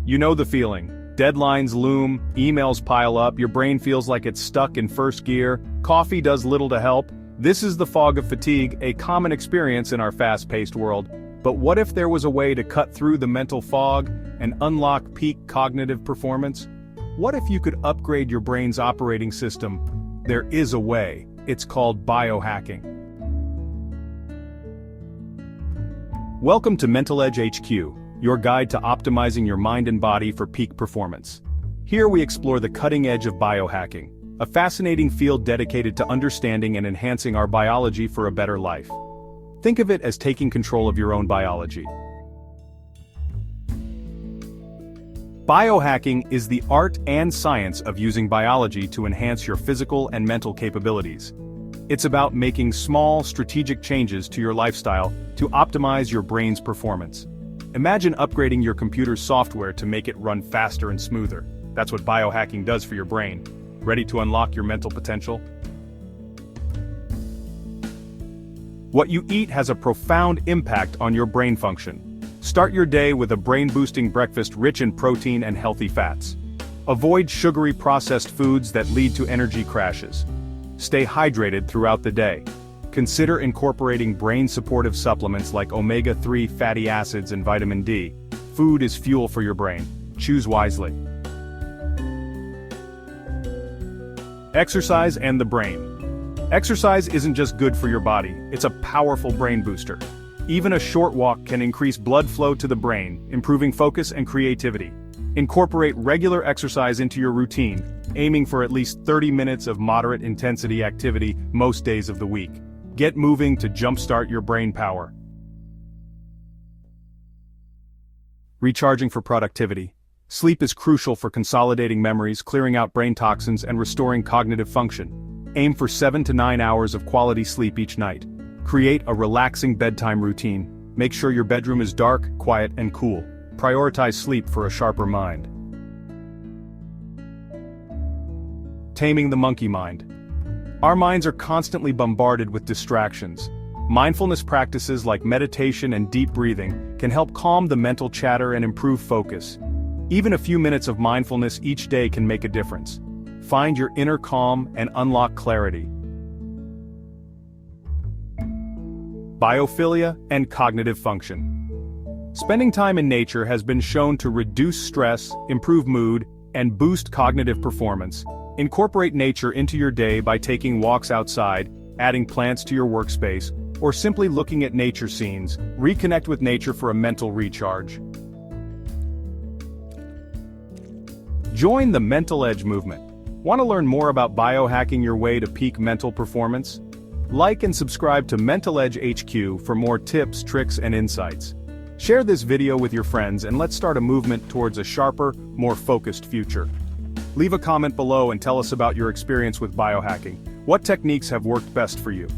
You know the feeling. Deadlines loom, emails pile up, your brain feels like it's stuck in first gear, coffee does little to help. This is the fog of fatigue, a common experience in our fast-paced world. But what if there was a way to cut through the mental fog and unlock peak cognitive performance? What if you could upgrade your brain's operating system? There is a way. It's called biohacking. Welcome to Mental Edge HQ, your guide to optimizing your mind and body for peak performance. Here we explore the cutting edge of biohacking, a fascinating field dedicated to understanding and enhancing our biology for a better life. Think of it as taking control of your own biology. Biohacking is the art and science of using biology to enhance your physical and mental capabilities. It's about making small, strategic changes to your lifestyle to optimize your brain's performance. Imagine upgrading your computer's software to make it run faster and smoother. That's what biohacking does for your brain. Ready to unlock your mental potential? What you eat has a profound impact on your brain function. Start your day with a brain-boosting breakfast rich in protein and healthy fats. Avoid sugary processed foods that lead to energy crashes. Stay hydrated throughout the day. Consider incorporating brain-supportive supplements like omega-3 fatty acids and vitamin D. Food is fuel for your brain. Choose wisely. Exercise and the brain. Exercise isn't just good for your body, it's a powerful brain booster. Even a short walk can increase blood flow to the brain, improving focus and creativity. Incorporate regular exercise into your routine, aiming for at least 30 minutes of moderate intensity activity most days of the week. Get moving to jumpstart your brain power. Recharging for productivity. Sleep is crucial for consolidating memories, clearing out brain toxins, and restoring cognitive function. Aim for 7 to 9 hours of quality sleep each night. Create a relaxing bedtime routine. Make sure your bedroom is dark, quiet, and cool. Prioritize sleep for a sharper mind. Taming the monkey mind. Our minds are constantly bombarded with distractions. Mindfulness practices like meditation and deep breathing can help calm the mental chatter and improve focus. Even a few minutes of mindfulness each day can make a difference. Find your inner calm and unlock clarity. Biophilia and cognitive function. Spending time in nature has been shown to reduce stress, improve mood, and boost cognitive performance. Incorporate nature into your day by taking walks outside, adding plants to your workspace, or simply looking at nature scenes. Reconnect with nature for a mental recharge. Join the Mental Edge movement. Want to learn more about biohacking your way to peak mental performance? Like and subscribe to Mental Edge HQ for more tips, tricks, and insights. Share this video with your friends and let's start a movement towards a sharper, more focused future. Leave a comment below and tell us about your experience with biohacking. What techniques have worked best for you?